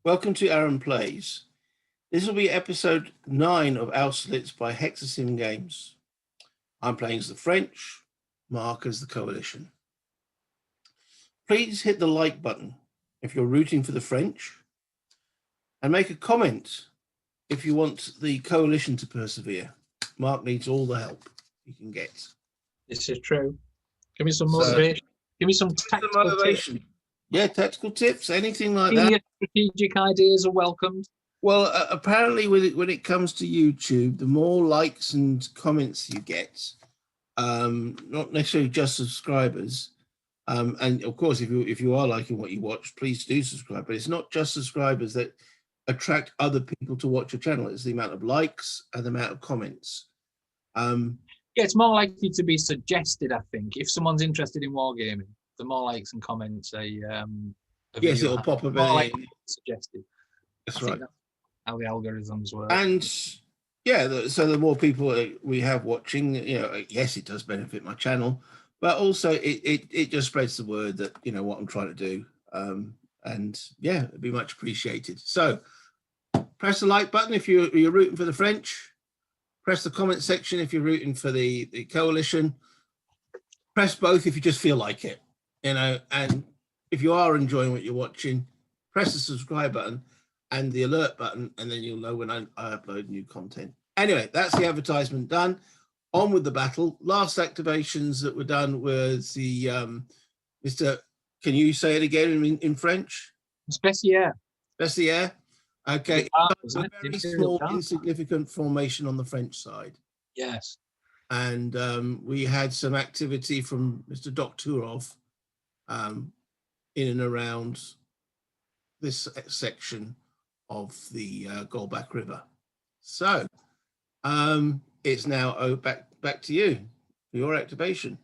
Welcome to Aaron Plays. This will be episode 9 of Austerlitz by Hexasim Games. I'm playing as the French, Mark as the Coalition. Please hit the like button if you're rooting for the French, and make a comment if you want the Coalition to persevere. Mark needs all the help he can get. This is true. Give me some motivation. Give me some tactical motivation. Tips. Yeah, tactical tips, anything like that. Strategic ideas are welcomed. Well, apparently when it comes to YouTube, the more likes and comments you get, not necessarily just subscribers, and of course, if you are liking what you watch, please do subscribe. But it's not just subscribers that attract other people to watch your channel. It's the amount of likes and the amount of comments. Yeah, it's more likely to be suggested, I think. If someone's interested in wargaming, the more likes and comments yes, it'll pop up. Suggested. That's right. That's how the algorithms work. And yeah, so the more people we have watching, yes, it does benefit my channel, but also it just spreads the word that what I'm trying to do. And yeah, it'd be much appreciated. So press the like button if you're rooting for the French. Press the comment section if you're rooting for the Coalition. Press both if you just feel like it, and if you are enjoying what you're watching, press the subscribe button and the alert button, and then you'll know when I upload new content. Anyway, that's the advertisement done. On with the battle. Last activations that were done was the Mr. Can you say it again in French? Spéciaire. Spéciaire. Okay. A very small, insignificant formation on the French side. Yes. And we had some activity from Mr. Doktorov in and around this section of the Golbach River. So it's now back to you for your activation.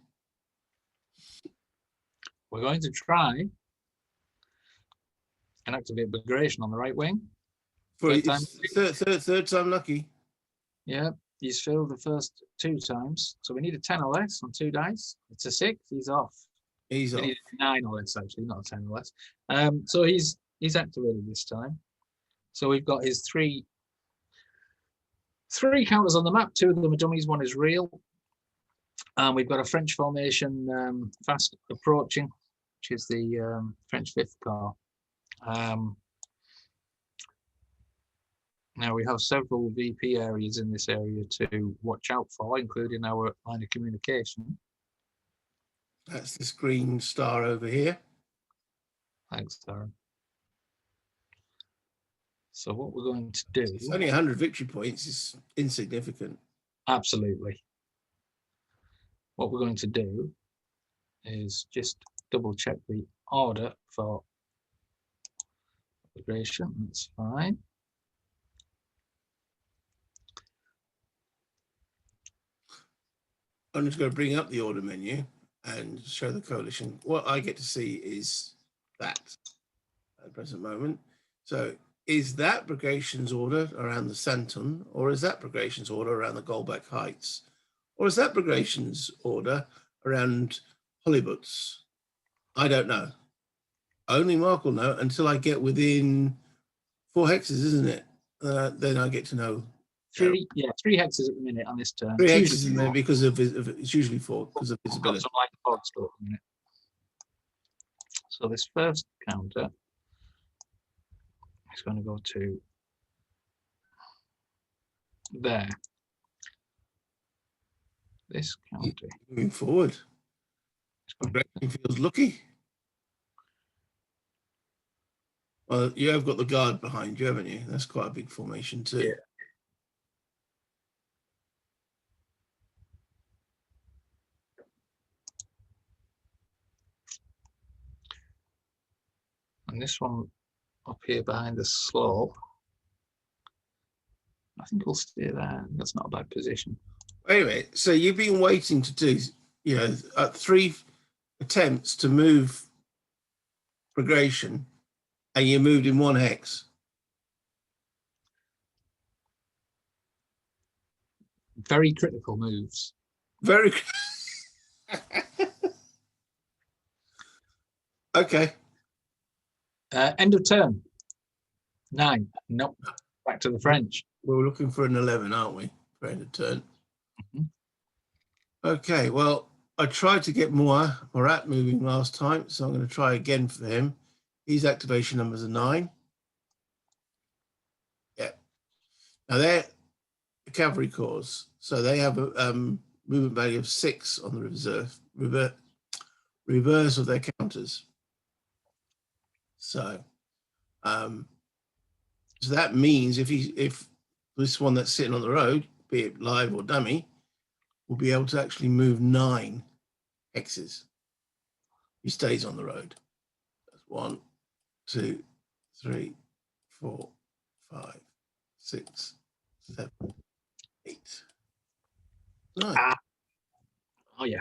We're going to try and activate Bagration on the right wing. Third time lucky. Yeah, he's failed the first 2 times. So we need a 10 or less on 2 dice. It's a 6, he's off. He's off. We need a 9 or less, actually, not a 10 or less. So he's activated this time. So we've got his three counters on the map. 2 of them are dummies, 1 is real. And we've got a French formation fast approaching, which is the French 5th Corps. Now we have several VP areas in this area to watch out for, including our line of communication. That's this green star over here. Thanks, Darren. So what we're going to do... It's only 100 victory points. It's insignificant. Absolutely. What we're going to do is just double check the order for migration. That's fine. I'm just going to bring up the order menu and show the Coalition. What I get to see is that at the present moment. So is that Brigation's order around the Santon, or is that Brigation's order around the Golbach Heights? Or is that Brigation's order around Hollybutz? I don't know. Only Mark will know until I get within 4 hexes, isn't it? Then I get to know. 3 hexes at the minute on this turn. 3 hexes in there because of it's usually 4 because of visibility. So this first counter is going to go to there. This counter moving forward. It feels lucky. Well, you have got the guard behind you, haven't you? That's quite a big formation too. Yeah. And this one up here behind the slope, I think we'll stay there. That's not a bad position. Wait a minute. So you've been waiting to do, 3 attempts to move Bagration, and you moved in 1 hex. Very critical moves. Very. Okay. End of turn. 9. Nope. Back to the French. We're looking for an 11, aren't we? For end of turn. Mhm. Okay, well, I tried to get Murat moving last time, so I'm going to try again for him. His activation numbers are 9. Yeah. Now they're cavalry corps, so they have a movement value of 6 on the reverse of their counters. So, so that means if this one that's sitting on the road, be it live or dummy, will be able to actually move 9 hexes. He stays on the road. That's 1, 2, 3, 4, 5, 6, 7, 8, 9. Oh, yeah.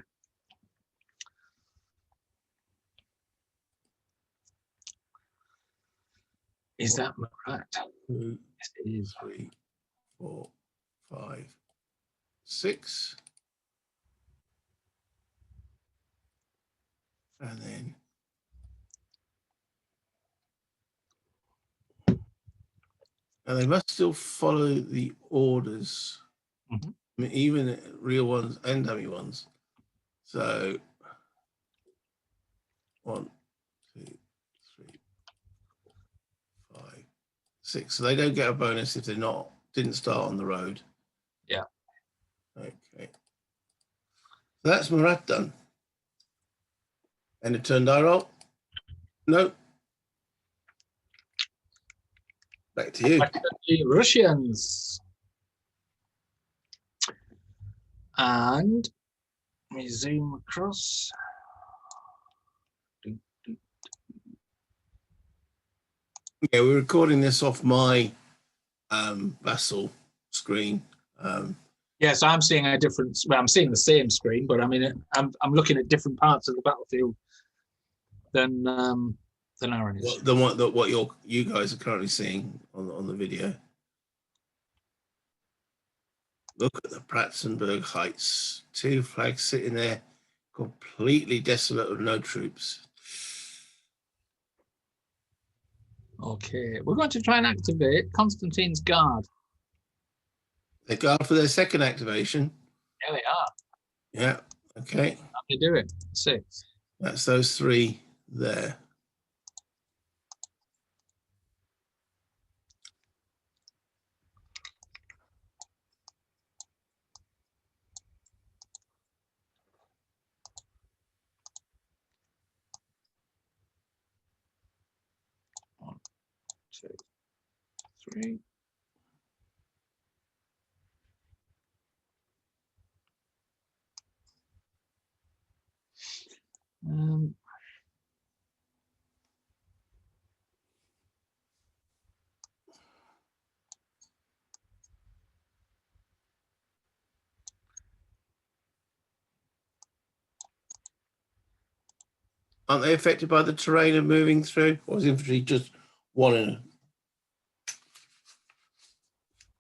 Is that Murat? 2, Yes, it is. 3, 4, 5, 6. And then now they must still follow the orders, Mhm. I mean, even real ones and dummy ones. So 1, 2, 3, 4, 5, 6. So they don't get a bonus if didn't start on the road. Yeah. Okay. So that's Murat done. End of turn die roll. No. Back to you. Back to the Russians. And we zoom across. Yeah, we're recording this off my VASSAL screen. Yes, I'm seeing a difference. Well, I'm seeing the same screen, but I mean, I'm looking at different parts of the battlefield than Aaron is. What you guys are currently seeing on the video. Look at the Pratzenberg Heights. 2 flags sitting there, completely desolate with no troops. Okay, we're going to try and activate Constantine's Guard. They guard for their second activation. There they are. Yeah, okay. How do they do it? 6. That's those 3 there. One, 2, 3. Aren't they affected by the terrain of moving through? Or is infantry just one in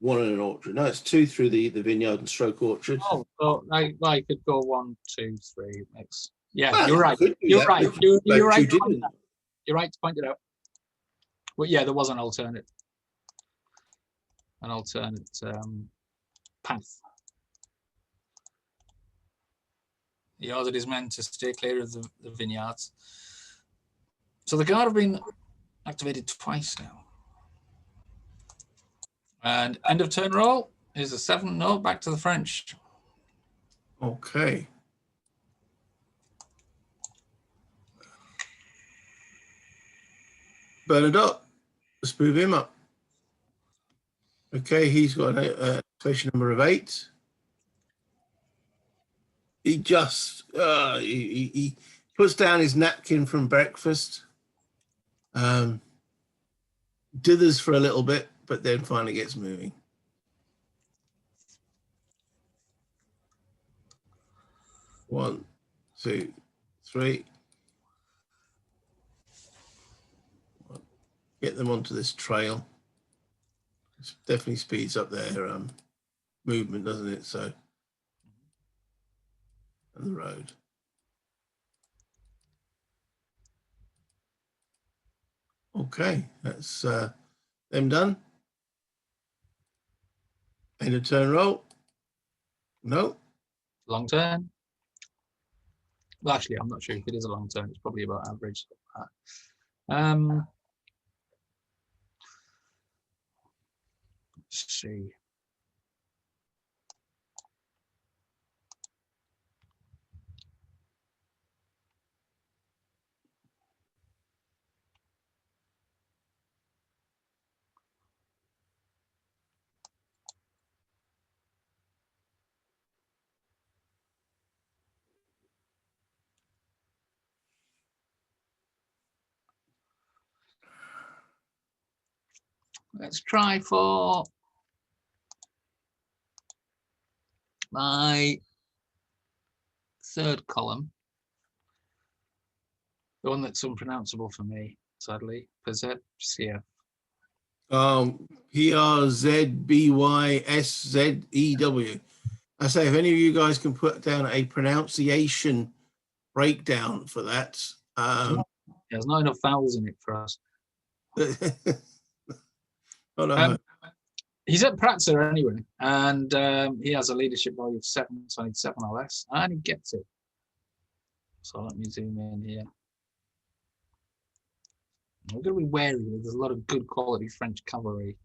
an orchard? No, it's 2 through the vineyard and stroke orchard. Oh, so I could go 1, 2, 3. Mix. Yeah, Well, you're right. You're right. but You're right. didn't. You're right to point it out. Well, yeah, there was an alternate path. He ordered his men to stay clear of the vineyards. So the guard have been activated twice now. And end of turn roll is a 7. No, back to the French. Okay. Bernadotte, let's move him up. Okay, he's got an activation number of 8. He just he puts down his napkin from breakfast, dithers for a little bit, but then finally gets moving. One, 2, 3. Get them onto this trail. It definitely speeds up their movement, doesn't it? So, and the road. Okay, that's Them done. End of turn roll. No. Long turn. Well, actually, I'm not sure if it is a long turn. It's probably about average. Let's see. Let's try for my third column. The one that's unpronounceable for me, sadly. Percepsia. PRZBYSZEW. I say, if any of you guys can put down a pronunciation breakdown for that. There's not enough vowels in it for us. Oh, no. He's at Pratzer anyway, and he has a leadership value of 7, so I need 7 or less, and he gets it. So let me zoom in here. We're going to be wary. There's a lot of good quality French cavalry.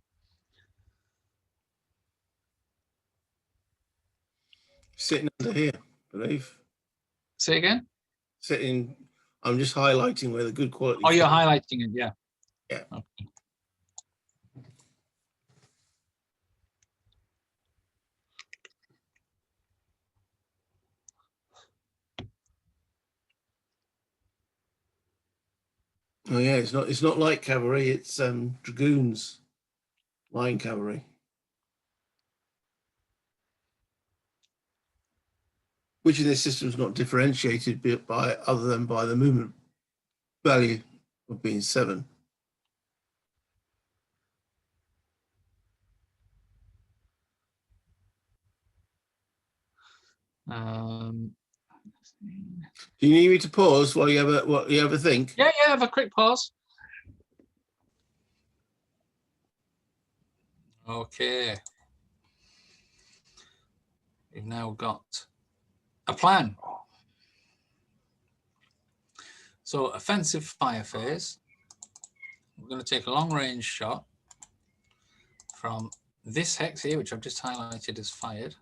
Sitting under here, I believe. Say again? Sitting, I'm just highlighting where the good quality. Oh, you're highlighting it, yeah. Yeah. Okay. Oh yeah, it's not light cavalry, it's dragoons, line cavalry. Which of this system is not differentiated by other than by the movement value of being 7? Do you need me to pause while you have a think? Yeah, have a quick pause. Okay. We've now got a plan. So offensive fire phase. We're going to take a long range shot from this hex here, which I've just highlighted as fired.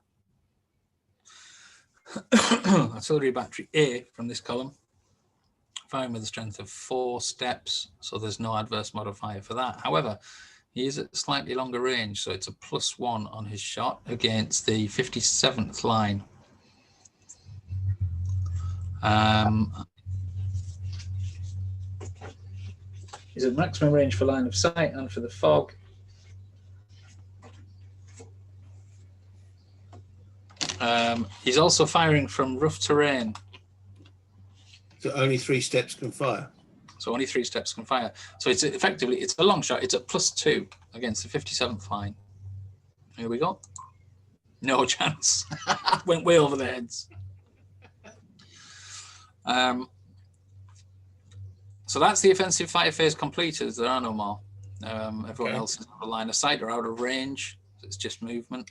Artillery battery A from this column, firing with a strength of 4 steps, so there's no adverse modifier for that. However, he is at slightly longer range, so it's a +1 on his shot against the 57th line. He's at maximum range for line of sight and for the fog. He's also firing from rough terrain. So only 3 steps can fire. So only 3 steps can fire. So it's effectively, it's a long shot. It's at +2 against the 57th line. Here we go. No chance. Went way over their heads. So that's the offensive fire phase completed. There are no more. Everyone else is out of line of sight or out of range. It's just movement.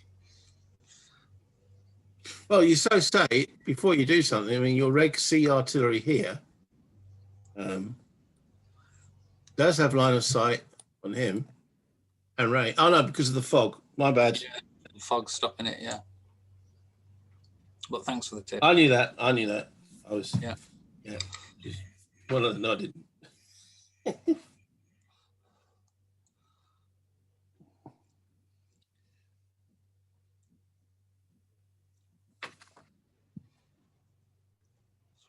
Well, you so say before you do something. I mean, your Reg C artillery here does have line of sight on him and range. Oh no, because of the fog. My bad. Yeah, the fog's stopping it. Yeah. But thanks for the tip. I knew that. I was. Yeah. Well, no, I didn't.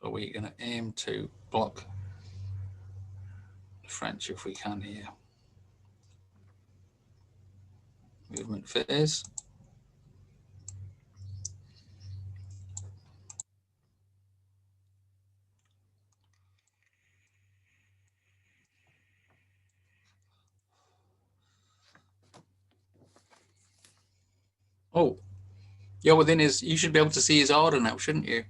So we're going to aim to block the French if we can here. Movement phase. Oh, you're within his, you should be able to see his order now, shouldn't you?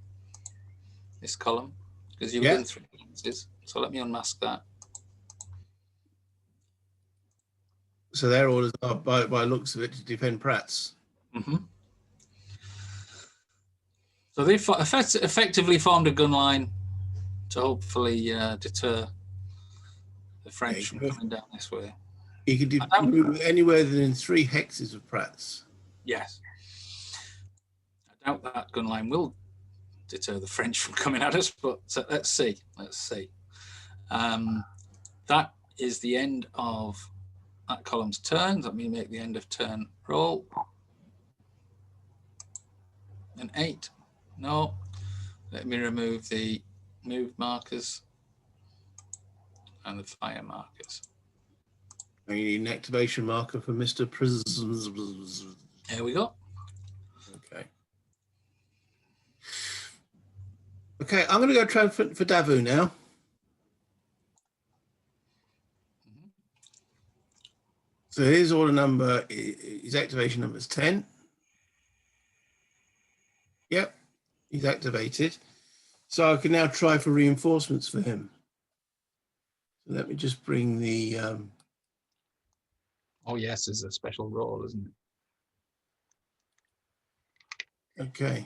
This column, because you're within 3 inches. So let me unmask that. So their orders are, by looks of it, to defend Pratt's. Mm-hmm. So they effectively formed a gun line to hopefully deter the French from coming down this way. You could move anywhere within 3 hexes of Pratt's. Yes. I doubt that gun line will deter the French from coming at us, but let's see. Let's see. That is the end of that column's turn. Let me make the end of turn roll. An 8. No. Let me remove the move markers and the fire markers. And you need an activation marker for Mr. Prism. There we go. Okay. Okay, I'm going to go try for Davu now. So his order number, his activation number is 10. Yep, he's activated. So I can now try for reinforcements for him. So let me just bring the... Oh yes, there's a special roll, isn't it? Okay.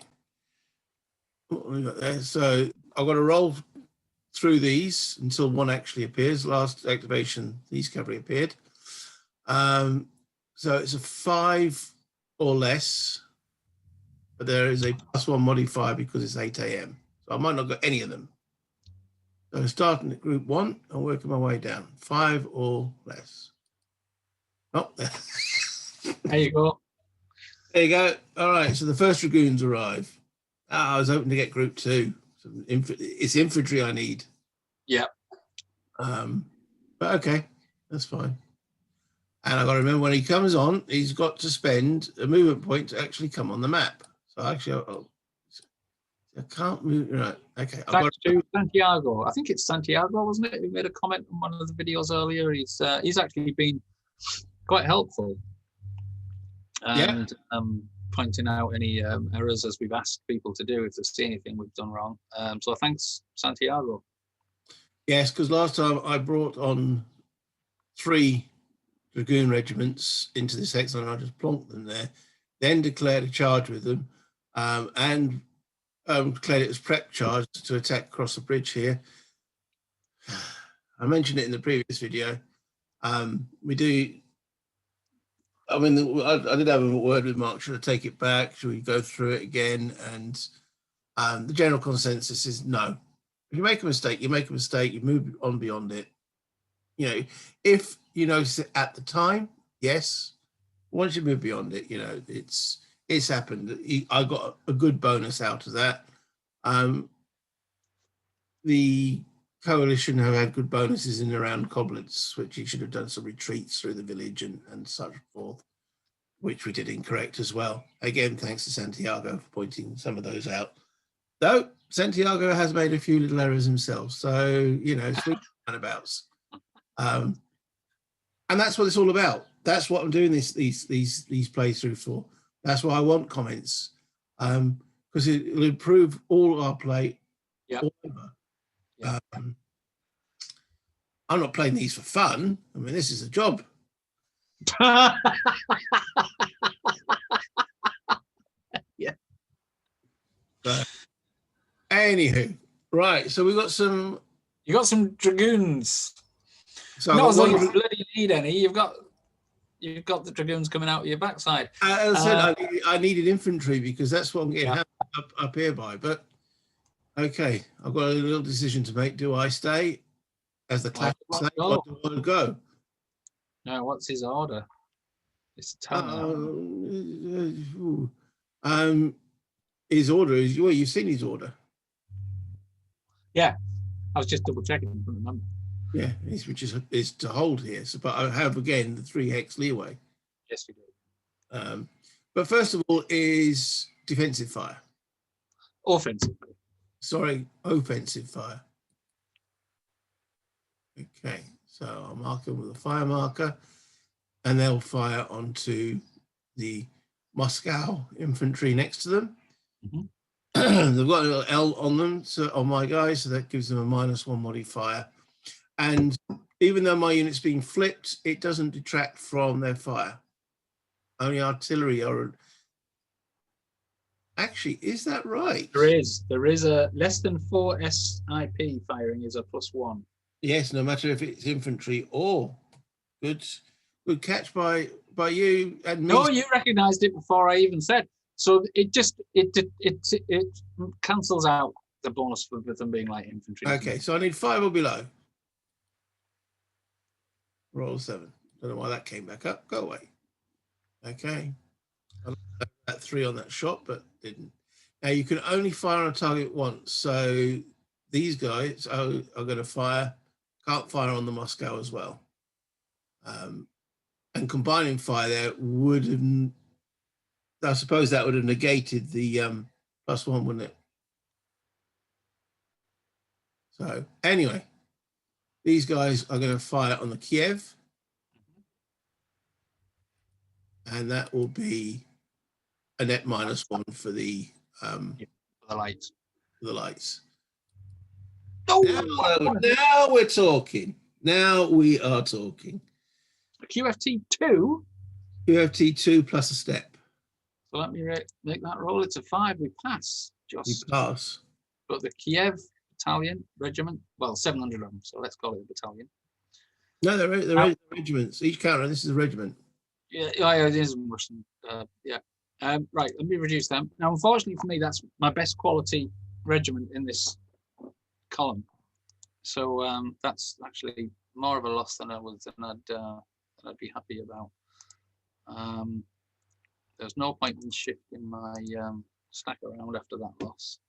What have we got there? So I've got to roll through these until one actually appears. Last activation, these cavalry appeared. So it's a 5 or less, but there is a +1 modifier because it's 8 AM. So I might not get any of them. So starting at group 1 and working my way down. 5 or less. Oh, there you go. There you go. All right, so the first dragoons arrive. I was hoping to get group 2. So it's infantry I need. Yeah. But okay, that's fine. And I've got to remember when he comes on, he's got to spend a movement point to actually come on the map. So actually, I can't move. Right. Okay. I've got to Santiago. I think it's Santiago, wasn't it? Who made a comment on one of the videos earlier. He's actually been quite helpful. And pointing out any errors as we've asked people to do if they see anything we've done wrong. So thanks, Santiago. Yes, because last time I brought on 3 dragoon regiments into this hexagon, I just plonked them there, then declared a charge with them, and declared it as prep charge to attack across the bridge here. I mentioned it in the previous video. We do. I mean, I did have a word with Mark. Should I take it back? Should we go through it again? And the general consensus is no. If you make a mistake, you make a mistake. You move on beyond it. You know, if you notice it at the time, yes. Once you move beyond it, you know, it's happened. I got a good bonus out of that. The coalition have had good bonuses in and around Coblentz, which he should have done some retreats through the village and such forth, which we did incorrect as well. Again, thanks to Santiago for pointing some of those out. Though Santiago has made a few little errors himself, so you know, sweet roundabouts. And that's what it's all about. That's what I'm doing these playthroughs for. That's why I want comments, because it'll improve all our play. All over. Yeah. I'm not playing these for fun. I mean, this is a job. Yeah. But anywho, right. So we got some. You got some dragoons. So not as though you bloody need any. You've got the dragoons coming out of your backside. As I said, I needed infantry because that's what I'm getting up here by. But okay, I've got a little decision to make. Do I stay as the class or do I go? No, what's his order? It's his order is, well, you've seen his order. Yeah, I was just double checking. I couldn't remember. Yeah, which is to hold here. So, but I have again the 3 hex leeway. Yes, we do. But first of all is defensive fire. Offensive. Sorry, offensive fire. Okay, so I'll mark them with a fire marker, and they'll fire onto the Moscow infantry next to them. Mm-hmm. They've got a little L on them, so on my guys, so that gives them a -1 modifier. And even though my unit's being flipped, it doesn't detract from their fire. Only artillery are. Actually, is that right? There is a less than 4 SIP firing is a +1. Yes, no matter if it's infantry or good catch by you and me. No, you recognised it before I even said. So it just it cancels out the bonus for them being light infantry. Okay, so I need 5 or below. Roll 7. Don't know why that came back up. Go away. Okay. I that 3 on that shot, but didn't. Now you can only fire on a target once. So these guys are going to fire. Can't fire on the Moscow as well. And combining fire there would have. I suppose that would have negated the +1, wouldn't it? So anyway, these guys are going to fire on the Kiev. And that will be a net -1 for the lights. For the lights. Oh, now we're talking. Now we are talking. QFT2. QFT2 plus a step. So let me make that roll. It's a 5. We pass. We pass. But the Kiev battalion regiment. Well, 700 of them. So let's call it a battalion. No, they're regiments. Each counter. This is a regiment. Yeah, it is Russian. Yeah. Right. Let me reduce them. Now, unfortunately for me, that's my best quality regiment in this column. So that's actually more of a loss than I'd be happy about. There's no point in shifting my stack around after that loss.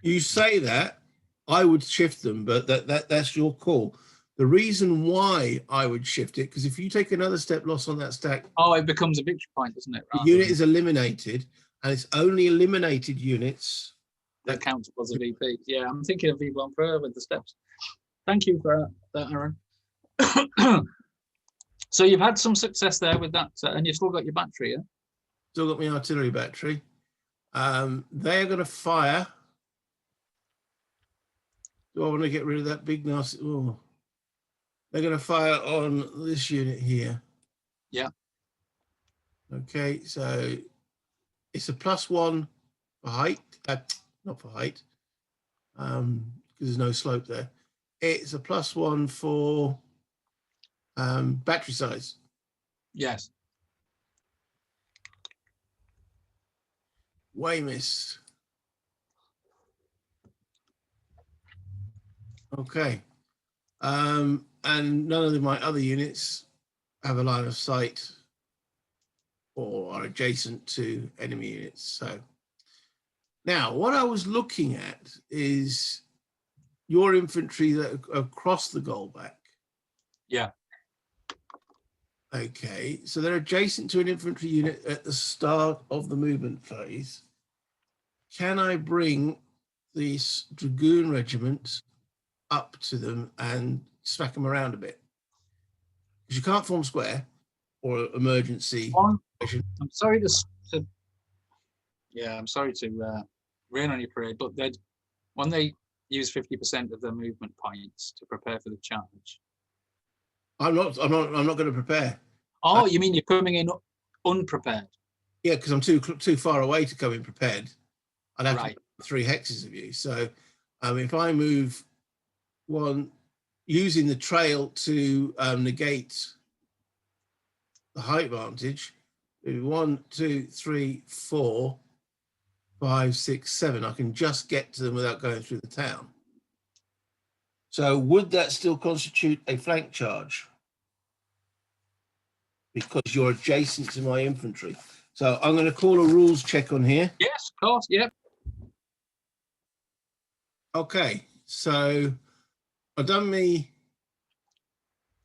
You say that, I would shift them, but that's your call. The reason why I would shift it, because if you take another step loss on that stack, it becomes a victory point, doesn't it? The unit is eliminated, and it's only eliminated units that count as a VP. Yeah, I'm thinking of V1 Pro with the steps. Thank you for that, Aaron. So you've had some success there with that, and you've still got your battery, yeah? Still got my artillery battery. They are going to fire. Do I want to get rid of that big nasty? Oh, they're going to fire on this unit here. Yeah. Okay, so it's a +1 for height. Not for height, because there's no slope there. It's a +1 for battery size. Yes. Way missed. Okay. And none of my other units have a line of sight or are adjacent to enemy units. So now what I was looking at is your infantry that are across the Goldback. Yeah. Okay, so they're adjacent to an infantry unit at the start of the movement phase. Can I bring this Dragoon regiment up to them and smack them around a bit? Because you can't form square or emergency. I'm sorry to rain on your parade, but when they use 50% of their movement points to prepare for the charge. I'm not going to prepare. Oh, you mean you're coming in unprepared? Yeah, because I'm too far away to come in prepared. I'd have to 3 hexes of you. So if I move one using the trail to negate the height advantage, 1, 2, 3, 4, 5, 6, 7. I can just get to them without going through the town. So would that still constitute a flank charge? Because you're adjacent to my infantry. So I'm going to call a rules check on here. Yes, of course. Yep. Okay, so I've done me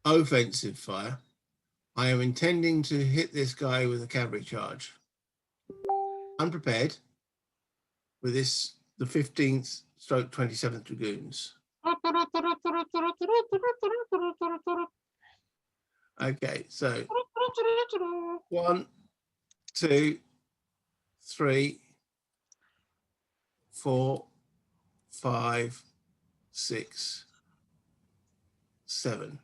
offensive fire. I am intending to hit this guy with a cavalry charge. Unprepared with the 15th stroke 27th Dragoons. Okay, so 1, 2, 3, 4, 5, 6, 7.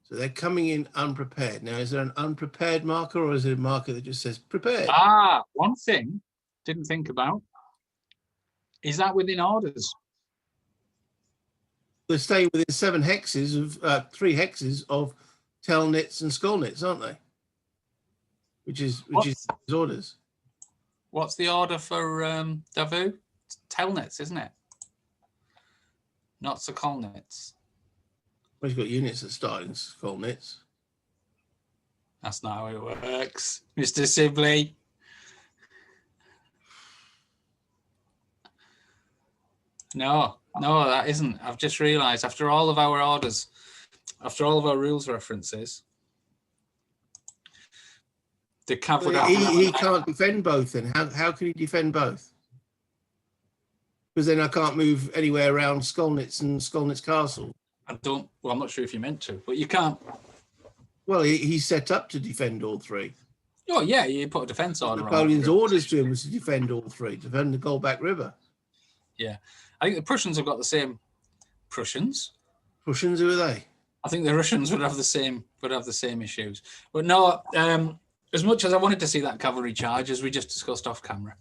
So they're coming in unprepared. Now, is there an unprepared marker or is it a marker that just says prepared? Ah, one thing didn't think about. Is that within orders? They're staying within 7 hexes of 3 hexes of telnets and skullnets, aren't they? Which is orders. What's the order for Davout? Telnets, isn't it? Not Sokolnets. Well, he's got units that start in skullnets. That's not how it works, Mr. Sibley. No, that isn't. I've just realised after all of our orders, after all of our rules references, the cavalry. He can't defend both. Then how can he defend both? Because then I can't move anywhere around Skullnets and Skullnets Castle. Well, I'm not sure if you meant to, but you can't. Well, he's set up to defend all 3. Oh yeah, you put a defence order. Napoleon's orders to him was to defend all 3, defend the Goldback River. Yeah, I think the Prussians have got the same. Prussians, who are they? I think the Russians would have the same issues. But no, as much as I wanted to see that cavalry charge, as we just discussed off camera,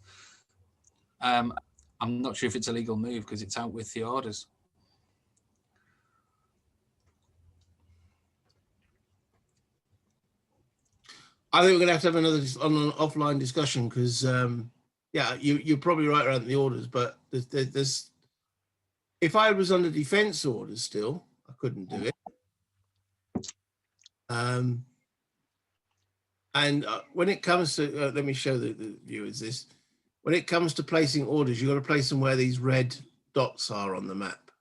I'm not sure if it's a legal move because it's out with the orders. I think we're going to have an offline discussion because, yeah, you're probably right around the orders, but there's if I was under defence orders still, I couldn't do it. And when it comes to, let me show the viewers this. When it comes to placing orders, you've got to place them where these red dots are on the map.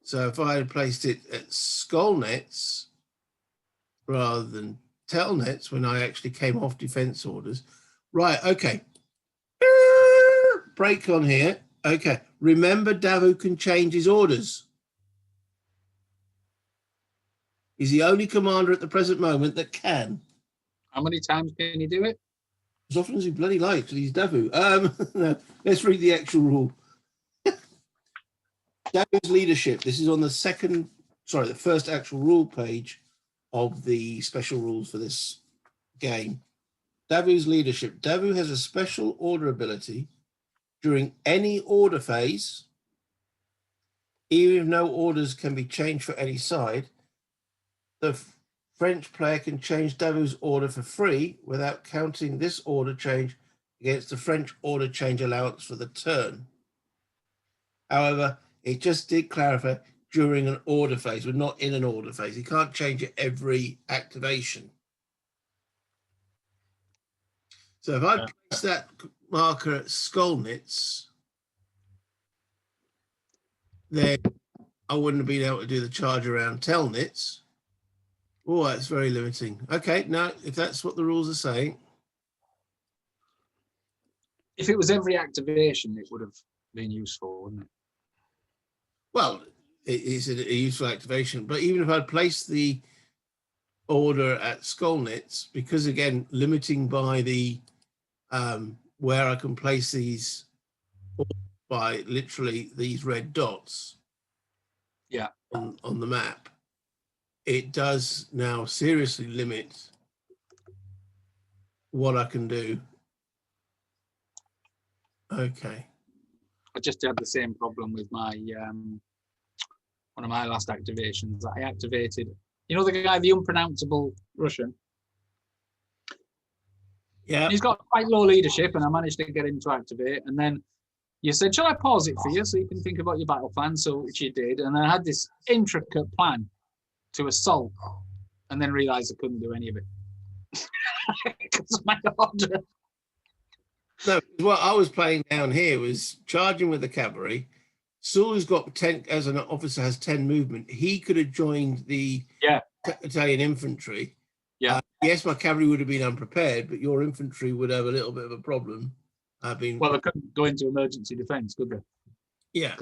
So if I had placed it at Skullnets rather than Telnets when I actually came off defence orders, right, okay. Break on here. Okay, remember Davout can change his orders. He's the only commander at the present moment that can. How many times can you do it? As often as he bloody likes, he's Davout. No, let's read the actual rule. Davout's leadership. This is on the first actual rule page of the special rules for this game. Davout's leadership. Davout has a special order ability during any order phase, even if no orders can be changed for any side. The French player can change Davout's order for free without counting this order change against the French order change allowance for the turn. However, it just did clarify during an order phase. We're not in an order phase. You can't change it every activation. So if I place that marker at Skullnets, then I wouldn't have been able to do the charge around Telnets. Oh, that's very limiting. Okay, now if that's what the rules are saying. If it was every activation, it would have been useful, wouldn't it? Well, it is a useful activation, but even if I'd placed the order at Skullnets, because again, limiting by the where I can place these by literally these red dots, yeah, on the map, it does now seriously limit what I can do. Okay. I just had the same problem with my one of my last activations. I activated, you know, the guy, the unpronounceable Russian. Yeah. He's got quite low leadership, and I managed to get him to activate. And then you said, "Shall I pause it for you so you can think about your battle plan?" So which you did, and I had this intricate plan to assault, and then realised I couldn't do any of it because of my order. No, what I was playing down here was charging with the cavalry. Sully's got 10, as an officer, has 10 movement. He could have joined the Italian infantry. Yeah. Yes, my cavalry would have been unprepared, but your infantry would have a little bit of a problem. Well, they couldn't go into emergency defence, could they? Yeah.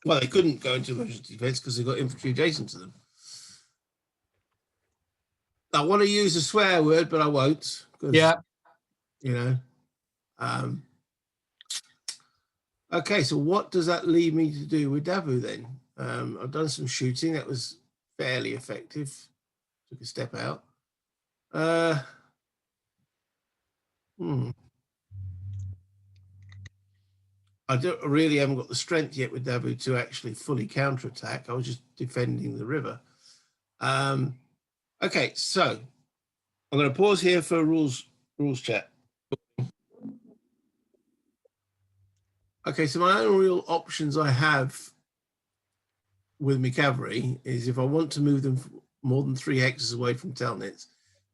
Well, they couldn't go into emergency defence because they've got infantry adjacent to them. I want to use a swear word, but I won't. Yeah. You know. Okay, so what does that leave me to do with Davout then? I've done some shooting that was fairly effective. Took a step out. I really haven't got the strength yet with Dabu to actually fully counterattack. I was just defending the river. Okay, so I'm going to pause here for rules chat. Okay, so my only real options I have with my cavalry is if I want to move them more than 3 hexes away from Telnitz,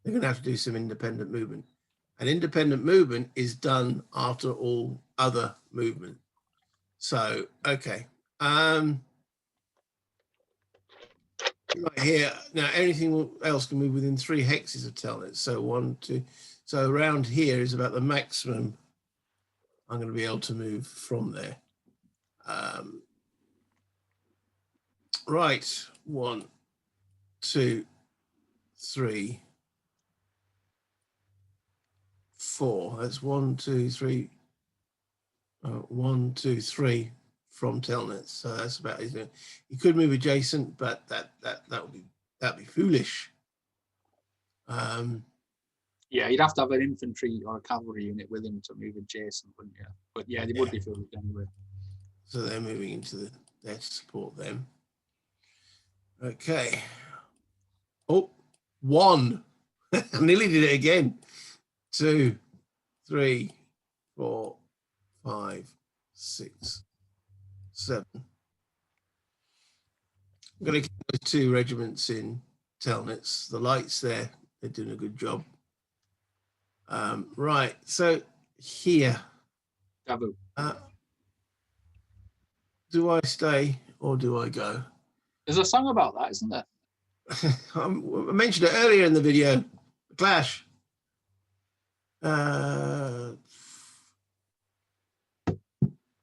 they're going to have to do some independent movement. And independent movement is done after all other movement. So, okay. Right here, now anything else can move within 3 hexes of Telnitz. So 1, 2, so around here is about the maximum I'm going to be able to move from there. Right, 1, 2, 3, 4. That's 1, 2, 3. 1, 2, 3 from Telnitz. So that's about it. You could move adjacent, but that'd be foolish. Yeah, you'd have to have an infantry or a cavalry unit with him to move adjacent, wouldn't you? But yeah, they would be foolish anyway. So they're moving into there to support them. Okay. Oh, 1. I nearly did it again. 2, 3, 4, 5, 6, 7. I'm going to keep those 2 regiments in Telnitz. The lights there, they're doing a good job. Right, so here. Do I stay or do I go? There's a song about that, isn't there? I mentioned it earlier in the video. Clash. I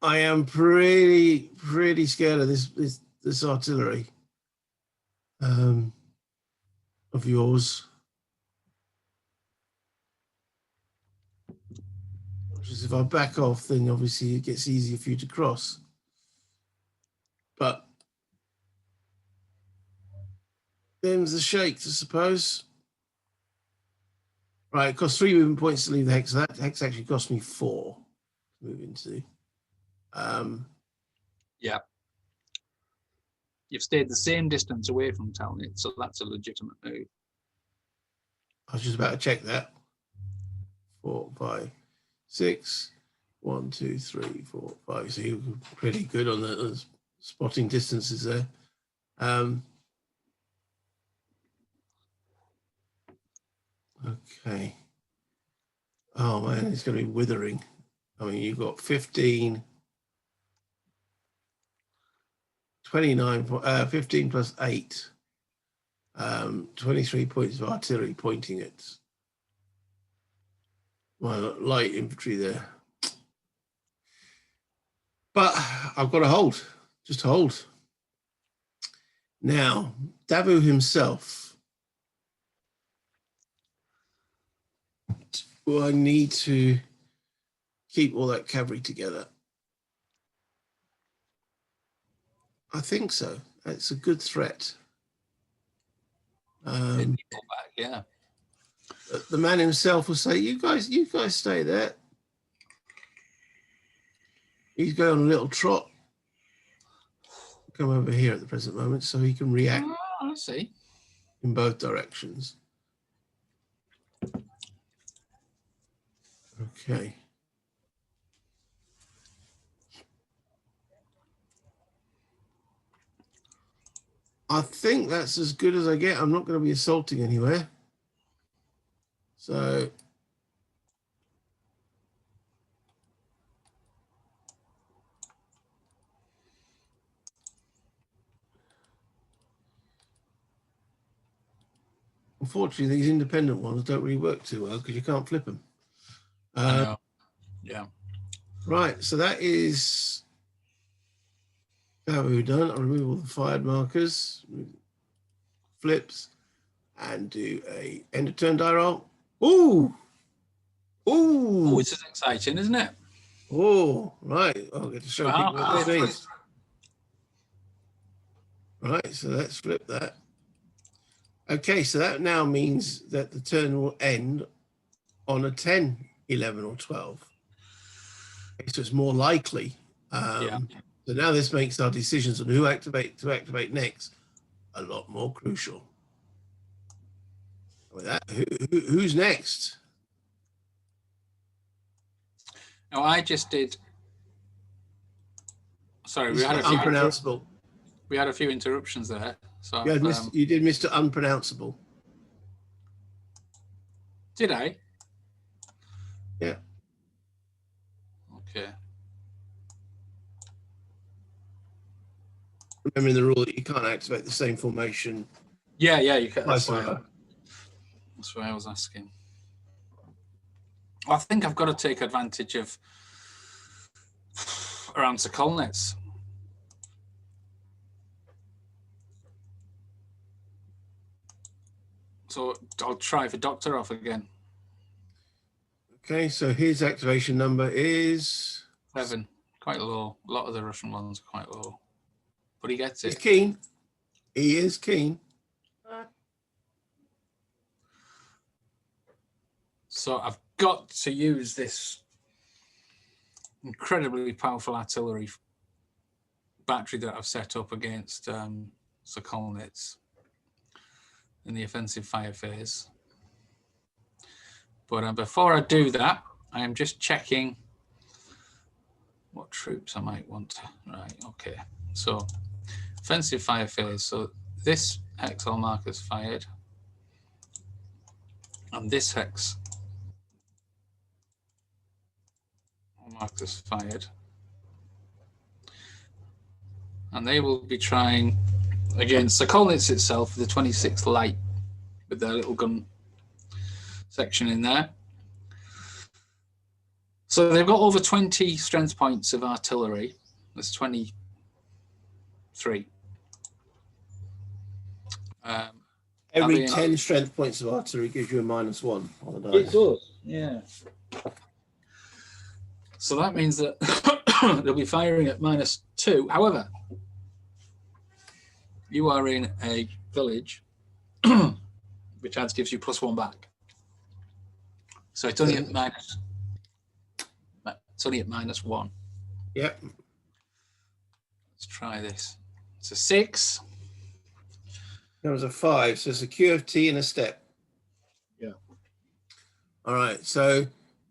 am pretty scared of this artillery of yours. Because if I back off, then obviously it gets easier for you to cross. But them's the shakes, I suppose. Right, it costs 3 movement points to leave the hex. So that hex actually cost me 4 to move into. Yeah. You've stayed the same distance away from Telnitz, so that's a legitimate move. I was just about to check that. 4, 5, 6. 1, 2, 3, 4, 5. So you're pretty good on the spotting distances there. Okay. Oh man, it's going to be withering. I mean, you've got 15, 29, 15 plus 8, 23 points of artillery pointing at my light infantry there. But I've got to hold, just hold. Now, Davu himself, will I need to keep all that cavalry together? I think so. It's a good threat. Yeah. The man himself will say, you guys stay there. He's going on a little trot. Come over here at the present moment so he can react. I see. In both directions. Okay. I think that's as good as I get. I'm not going to be assaulting anywhere. So unfortunately, these independent ones don't really work too well because you can't flip them. Yeah. Right, so that is how we've done. I'll remove all the fired markers, flips, and do a end of turn die roll. Ooh! Ooh! Oh, this is exciting, isn't it? Oh, right. I'll get to show people what this means. Right, so let's flip that. Okay, so that now means that the turn will end on a 10, 11, or 12. Okay, so it's more likely. Yeah. So now this makes our decisions on who to activate next a lot more crucial. With that, who's next? No, I just did. Sorry, we had a few unpronounceable. We had a few interruptions there. So you did Mr. Unpronounceable. Did I? Yeah. Okay. Remembering the rule that you can't activate the same formation. Yeah, you can. That's why I was asking. I think I've got to take advantage of around Sokolnitz. So I'll try for Doktorov again. Okay, so his activation number is 7. Quite low. A lot of the Russian ones are quite low. But he gets it. He's keen. He is keen. So I've got to use this incredibly powerful artillery battery that I've set up against Sokolnitz in the offensive fire phase. But before I do that, I am just checking what troops I might want to. Right, okay. So offensive fire phase. So this Hexal marker's fired. And this hex marker's fired. And they will be trying against Sokolnitz itself, the 26th Light, with their little gun section in there. So they've got over 20 strength points of artillery. There's 23. Every 10 strength points of artillery gives you a -1 on the dice. It does, yeah. So that means that they'll be firing at -2. However, you are in a village, which gives you +1 back. So it's only at -1. Yep. Let's try this. It's a 6. There was a 5, so it's a QFT and a step. Yeah. All right, so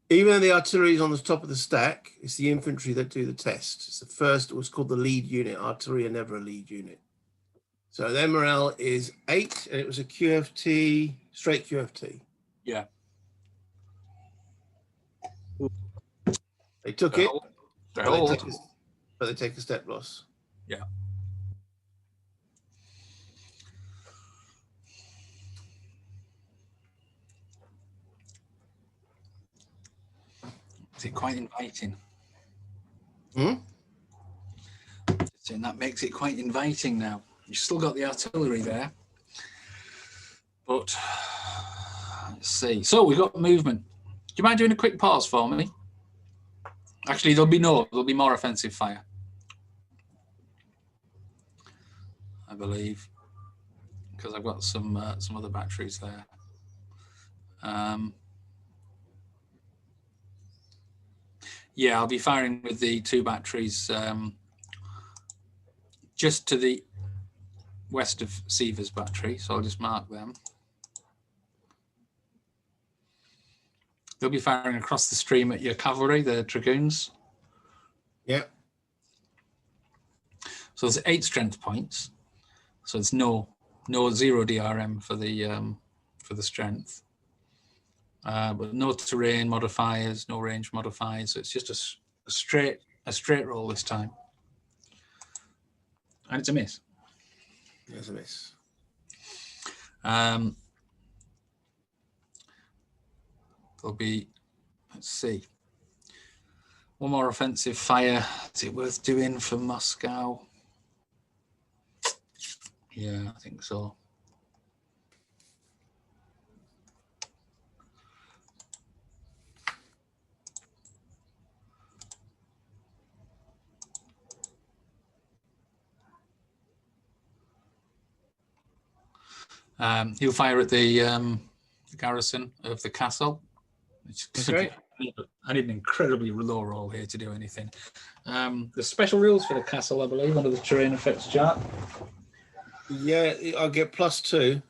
even though the artillery is on the top of the stack, it's the infantry that do the test. It's the first, what's called the lead unit. Artillery are never a lead unit. So their morale is 8, and it was a QFT, straight QFT. Yeah. They took it, but they take a step loss. Yeah. Is it quite inviting? Hmm? And that makes it quite inviting now. You've still got the artillery there. But let's see. So we've got movement. Do you mind doing a quick pause for me? Actually, there'll be more offensive fire, I believe, because I've got some other batteries there. Yeah, I'll be firing with the 2 batteries just to the west of Seaver's battery, so I'll just mark them. They'll be firing across the stream at your cavalry, the dragoons. Yep. So there's 8 strength points. So it's no 0 DRM for the strength, but no terrain modifiers, no range modifiers. So it's just a straight roll this time, and it's a miss. It's a miss. There'll be, let's see, one more offensive fire. Is it worth doing for Moscow? Yeah, I think so. He'll fire at the garrison of the castle. Okay. I need an incredibly low roll here to do anything. There's special rules for the castle, I believe, under the terrain effects chart. Yeah, I'll get +2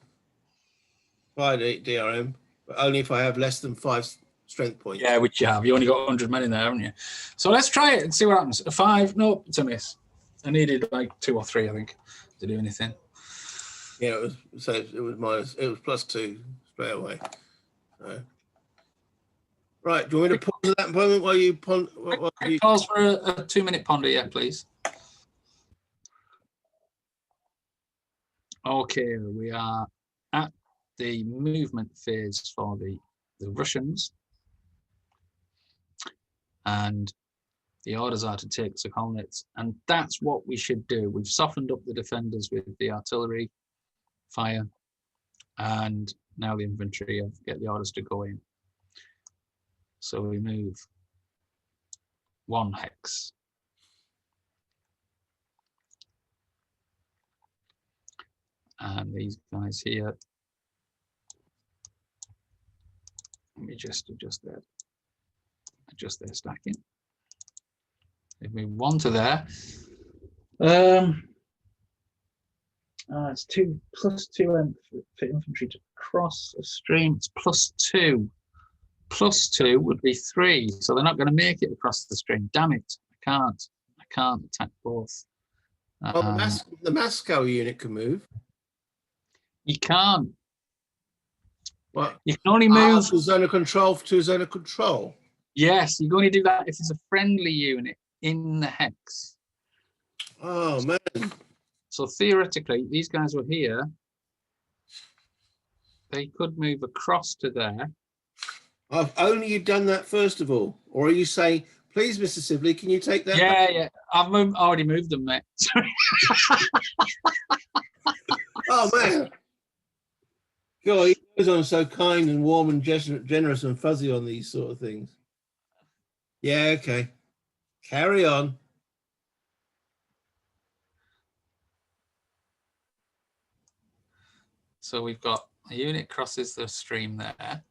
by the DRM, but only if I have less than 5 strength points. Yeah, which you have. You only got 100 men in there, haven't you? So let's try it and see what happens. A 5, no, it's a miss. I needed like 2 or 3, I think, to do anything. Yeah, it was +2 straight away. So. Right, do you want me to pause at that moment while you ponder? Pause for a 2-minute ponder, yeah, please. Okay, we are at the movement phase for the Russians. And the orders are to take Austerlitz, and that's what we should do. We've softened up the defenders with the artillery fire, and now the infantry get the orders to go in. So we move 1 hex. And these guys here, let me just adjust their stacking. They've moved 1 to there. It's +2 for infantry to cross a stream. It's +2. +2 would be 3. So they're not going to make it across the stream. Damn it! I can't attack both. Well, the Moscow unit can move. You can't. What? You can only move to zone of control to zone of control. Yes, you can only do that if it's a friendly unit in the hex. Oh man! So theoretically, these guys were here. They could move across to there. I've only done that first of all, or are you saying, please, Mr. Sibley, can you take that? Yeah. I've already moved them, mate. Oh man! God, he goes on so kind and warm and generous and fuzzy on these sort of things. Yeah, okay. Carry on. So we've got a unit crosses the stream there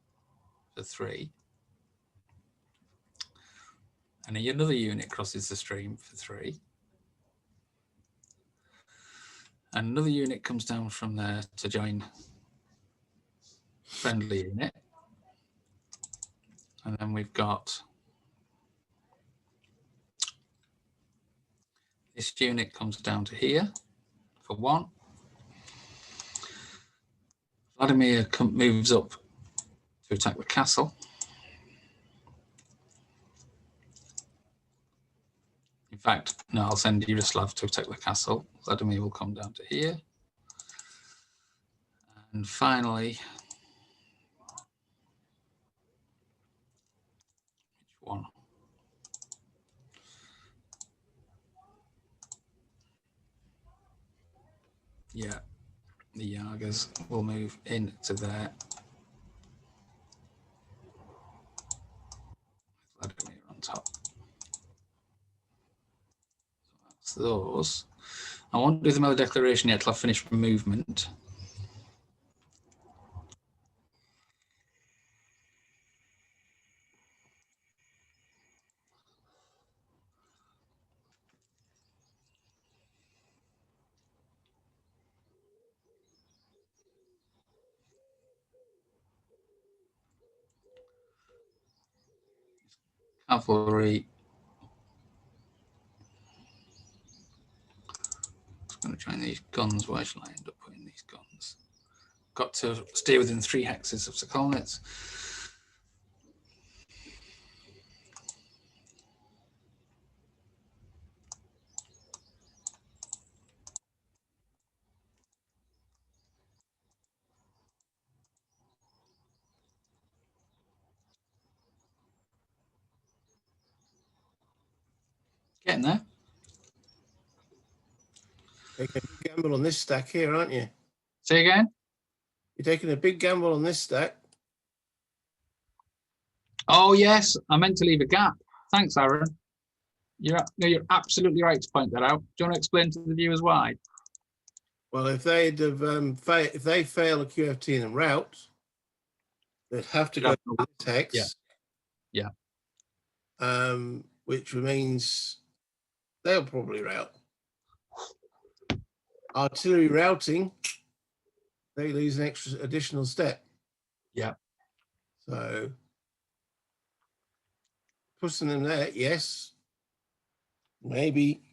for 3. And another unit crosses the stream for 3. And another unit comes down from there to join friendly unit. And then we've got this unit comes down to here for 1. Vladimir moves up to attack the castle. In fact, no, I'll send Yaroslav to attack the castle. Vladimir will come down to here. And finally, which one? Yeah, the Yagas will move into there. Vladimir on top. So that's those. I won't do the Miller Declaration yet till I've finished movement. Cavalry. I'm going to join these guns. Where shall I end up putting these guns? Got to stay within 3 hexes of Austerlitz. Getting there. Taking a big gamble on this stack here, aren't you? Say again? You're taking a big gamble on this stack. Oh, yes. I meant to leave a gap. Thanks, Aaron. You're absolutely right to point that out. Do you want to explain to the viewers why? Well, if they'd have if they fail a QFT in a route, they'd have to go to this hex. Yeah. Which means they'll probably route. Artillery routing, they lose an additional step. Yeah. So pushing them there, yes, maybe,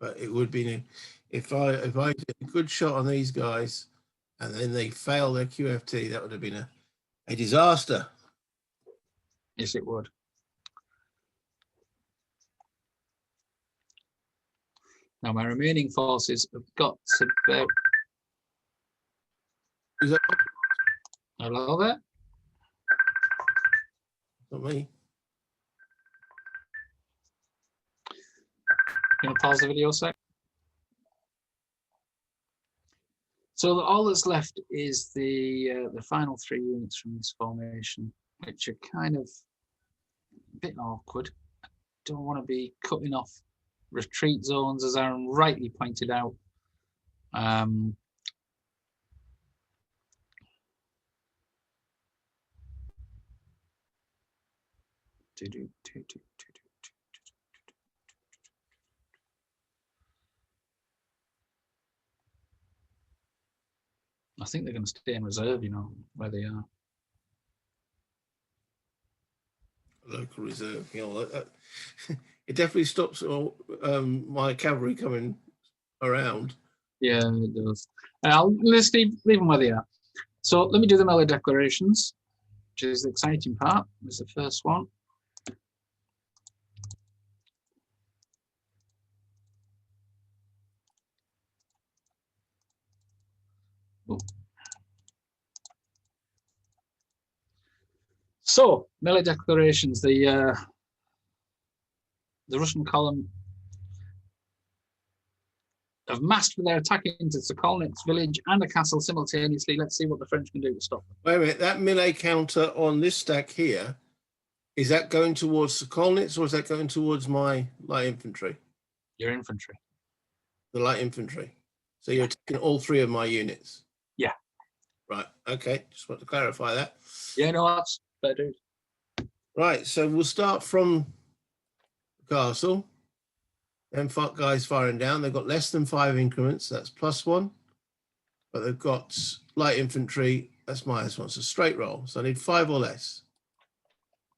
but it would be if I did a good shot on these guys and then they fail their QFT, that would have been a disaster. Yes, it would. Now my remaining forces have got to bear. Is that Hello there. not me? Can you pause the video a sec? So all that's left is the final 3 units from this formation, which are kind of a bit awkward. I don't want to be cutting off retreat zones, as Aaron rightly pointed out. I think they're going to stay in reserve, you know, where they are. Local reserve, you know, it definitely stops my cavalry coming around. Yeah, it does. Let's leave them where they are. So let me do the melee declarations, which is the exciting part. This is the first one. Oh. So melee declarations. The Russian column have massed for their attack into Sokolnitz village and a castle simultaneously. Let's see what the French can do to stop them. Wait a minute, that melee counter on this stack here, is that going towards Sokolnitz or is that going towards my light infantry? Your infantry. The light infantry. So you're taking all 3 of my units? Yeah. Right, okay, just want to clarify that. Yeah, no, that's better. Right, so we'll start from the castle. Then guys firing down. They've got less than 5 increments. That's +1. But they've got light infantry. That's -1. It's a straight roll. So I need 5 or less.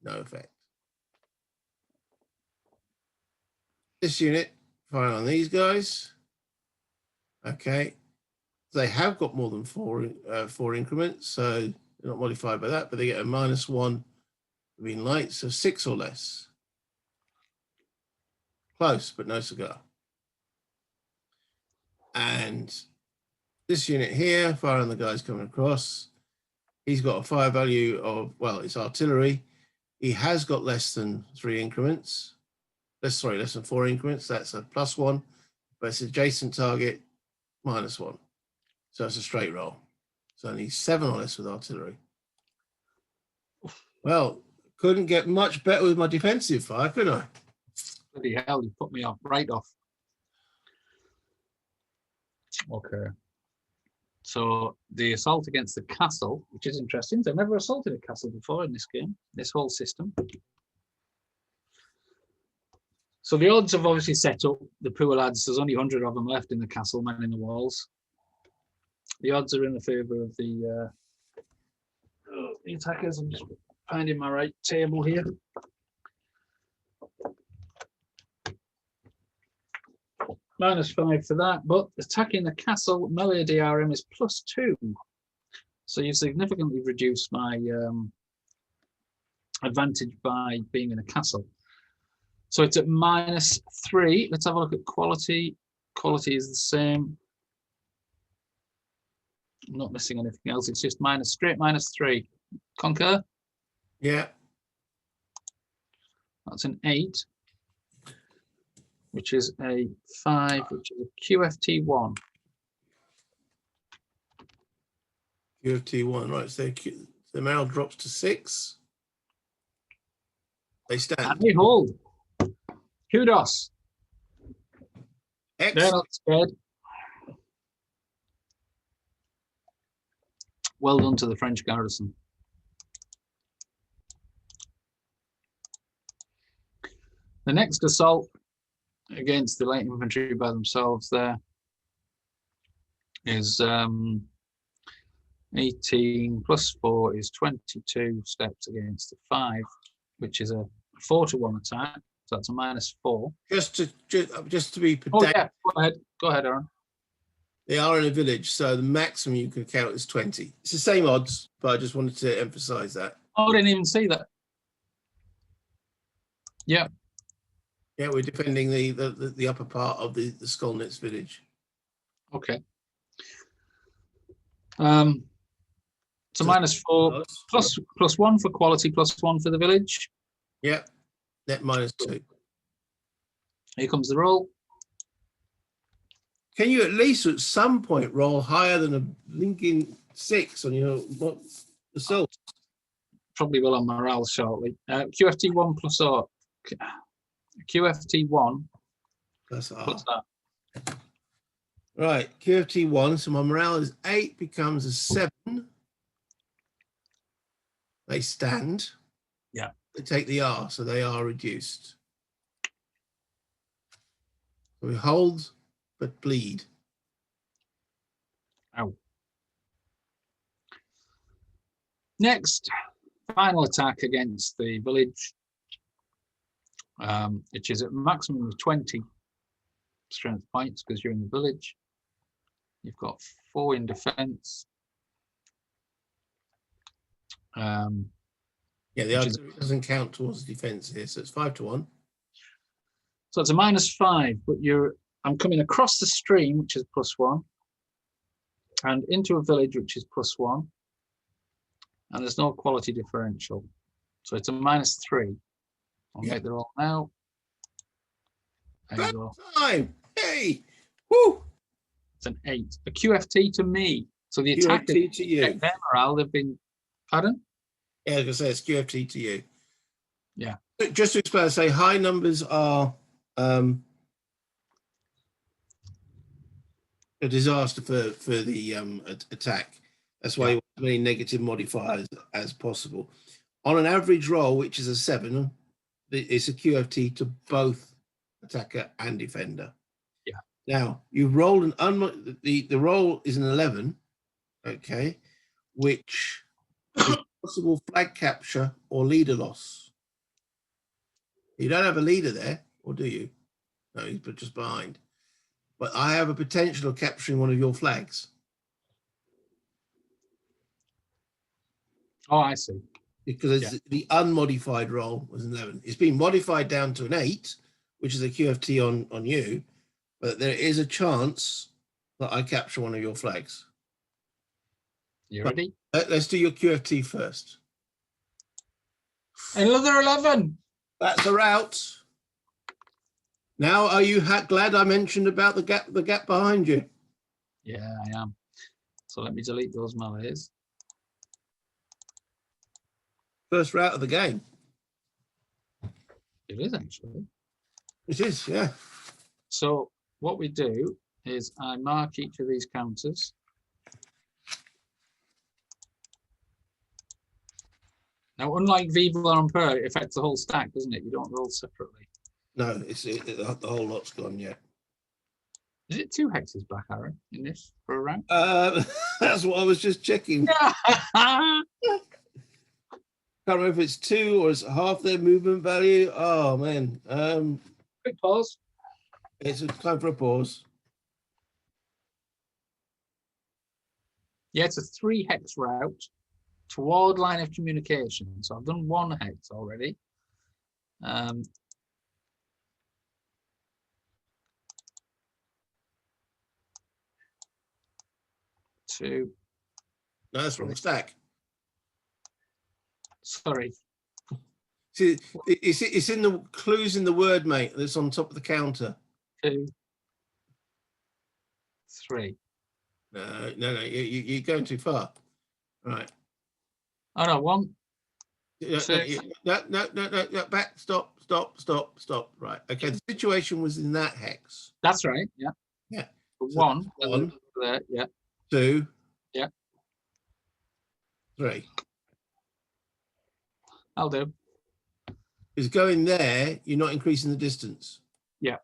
No effect. This unit firing on these guys. Okay. They have got more than 4 increments. So they're not modified by that. But they get a -1 for being light. So 6 or less. Close, but no cigar. And this unit here, firing on the guys coming across, he's got a fire value of, well, it's artillery. He has got less than 3 increments. Less than 4 increments. That's a +1, but it's adjacent target, -1. So it's a straight roll. So I need 7 or less with artillery. Well, couldn't get much better with my defensive fire, could I? Bloody hell, you put me off, right off. Okay. So the assault against the castle, which is interesting. I've never assaulted a castle before in this game, this whole system. So the odds have obviously set up. The poor lads, there's only 100 of them left in the castle, men in the walls. The odds are in the favour of the attackers. I'm just finding my right table here. -5 for that, but attacking the castle melee DRM is +2. So you significantly reduce my advantage by being in a castle. So it's at -3. Let's have a look at quality. Quality is the same. I'm not missing anything else. It's just straight -3. Concur? Yeah. That's an 8, which is a 5, which is a QFT1. QFT1, right. So the morale drops to 6. They stand. And they hold. Kudos. Excellent. They're not scared. Well done to the French garrison. The next assault against the light infantry by themselves there is 18 plus 4 is 22 steps against the 5, which is a 4-to-1 attack. So that's a -4. Just to be Oh pedantic, yeah, go ahead, Aaron. they are in a village, so the maximum you can count is 20. It's the same odds, but I just wanted to emphasize that. Oh, I didn't even see that. Yeah. Yeah, we're defending the upper part of the Skolnitz village. Okay. So -4 plus 1 for quality, +1 for the village. Yeah, net -2. Here comes the roll. Can you at least at some point roll higher than a blinking 6 on your assault? Probably will on morale shortly. QFT 1 plus R. QFT 1 That's plus R. that. Right, QFT 1. So my morale is 8, becomes a 7. They stand. Yeah. They take the R, so they are reduced. So we hold, but bleed. Ow. Next, final attack against the village, which is at maximum of 20 strength points because you're in the village. You've got 4 in defense. Yeah, the artillery doesn't count towards defense here, so it's 5-to-1. So it's a -5, but I'm coming across the stream, which is +1, and into a village, which is +1, and there's no quality differential. So it's a -3. I'll make the roll now. There you go. Time! Hey! Woo! It's an 8. A QFT to me. So the attack QFT to you. their morale, they've been, pardon? Yeah, I was going to say it's QFT to you. Yeah. Just to explain, say high numbers are a disaster for the attack. That's why you want as many negative modifiers as possible. On an average roll, which is a 7, it's a QFT to both attacker and defender. Yeah. Now you've rolled the roll is an 11, okay, which is possible flag capture or leader loss. You don't have a leader there, or do you? No, he's just behind. But I have a potential of capturing one of your flags. Oh, I see. Because the unmodified roll was an 11. It's been modified down to an 8, which is a QFT on you, but there is a chance that I capture one of your flags. You ready? Let's do your QFT first. Another 11. That's a rout. Now, are you glad I mentioned about the gap behind you? Yeah, I am. So let me delete those melees. First rout of the game. It is actually. It is, yeah. So what we do is I mark each of these counters. Now, unlike Vive l'Empereur, it affects the whole stack, doesn't it? You don't roll separately. No, the whole lot's gone yet. Is it 2 hexes back, Aaron, in this for a round? That's what I was just checking. Can't remember if it's 2 or it's half their movement value. Oh man. Quick pause. It's time for a pause. Yeah, it's a 3 hex route toward line of communication. So I've done 1 hex already. 2. No, that's wrong stack. Sorry. See, it's in the clues in the word, mate. That's on top of the counter. 2, 3. No, you're going too far. Right. Oh no, 1. No, back, stop. Right. Okay, the situation was in that hex. That's right, yeah. Yeah. So So 1. one. There, yeah. 2. Yeah. 3. I'll do. Is going there, you're not increasing the distance. Yeah.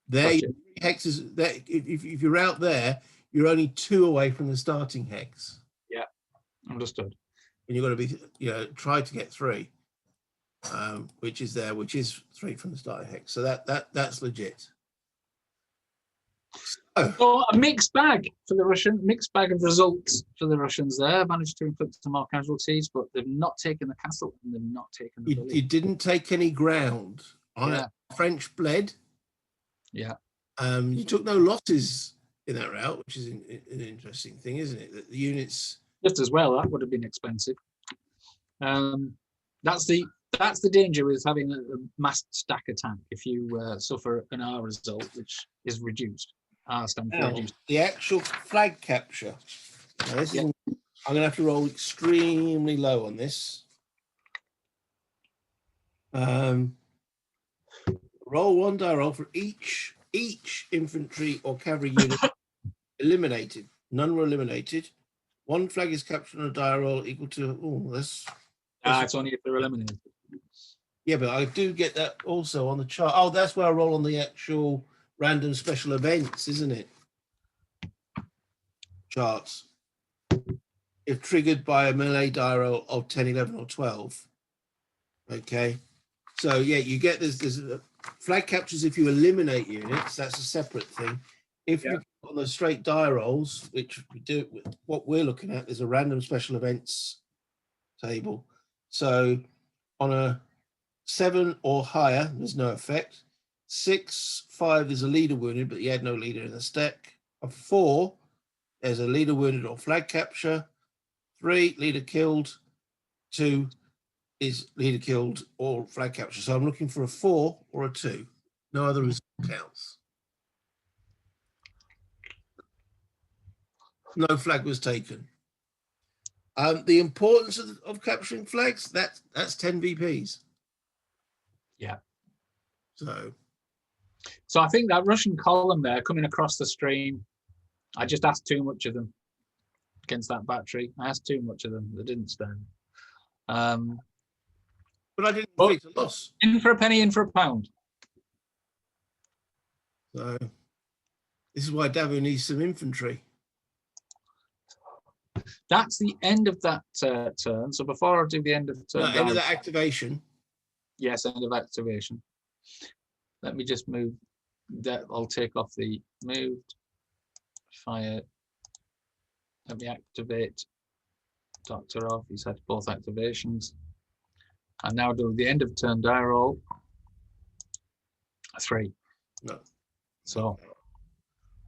There, Gotcha. hexes. There, if you're out there, you're only 2 away from the starting hex. Yeah. Understood. And you've got to be, try to get 3, which is 3 from the starting hex. So that's legit. Oh. So a mixed bag for the mixed bag of results for the Russians there. Managed to inflict some more casualties, but they've not taken the castle and they've not taken the village. You didn't take any ground. Yeah. French bled. Yeah. You took no losses in that route, which is an interesting thing, isn't it? That the units just as well, that would have been expensive. That's the danger with having a massed stack attack. If you suffer an R result, which is reduced. R stands for reduced. The actual flag capture. Now this is, I'm going to have to roll extremely low on this. Roll 1 die roll for each infantry or cavalry unit eliminated. None were eliminated. 1 flag is captured on a die roll equal to. It's only if they're eliminated. Yeah, but I do get that also on the chart. Oh, that's where I roll on the actual random special events, isn't it? Charts. If triggered by a melee die roll of 10, 11, or 12. Okay. So yeah, you get there's flag captures if you eliminate units. That's a separate thing. If you on the straight die rolls, which we do, what we're looking at is a random special events table. So on a 7 or higher, there's no effect. 6, 5, there's a leader wounded, but you had no leader in the stack. A 4, there's a leader wounded or flag capture. 3, leader killed. 2 is leader killed or flag capture. So I'm looking for a 4 or a 2. No other result counts. No flag was taken. The importance of capturing flags, that's 10 VPs. Yeah. So I think that Russian column there coming across the stream, I just asked too much of them against that battery. I asked too much of them. They didn't stand. But I didn't inflict a loss. In for a penny, in for a pound. So this is why Davu needs some infantry. That's the end of that turn. So before I do the end of turn, end of that activation. Yes, end of activation. Let me just move that. I'll take off the moved fire. Let me activate Doctor off. He's had both activations. And now do the end of turn die roll. 3. No. So.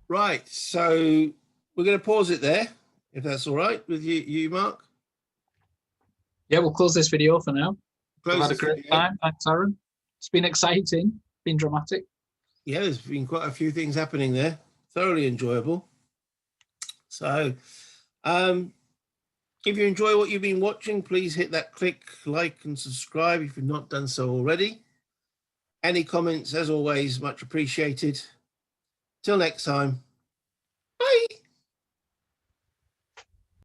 Right. So we're going to pause it there, if that's all right with you, Mark. Yeah, we'll close this video for now. We've had a great time. Thanks, Aaron. It's been exciting, been dramatic. Yeah, there's been quite a few things happening there. Thoroughly enjoyable. So, if you enjoy what you've been watching, please hit that click, like, and subscribe if you've not done so already. Any comments, as always, much appreciated. Till next time.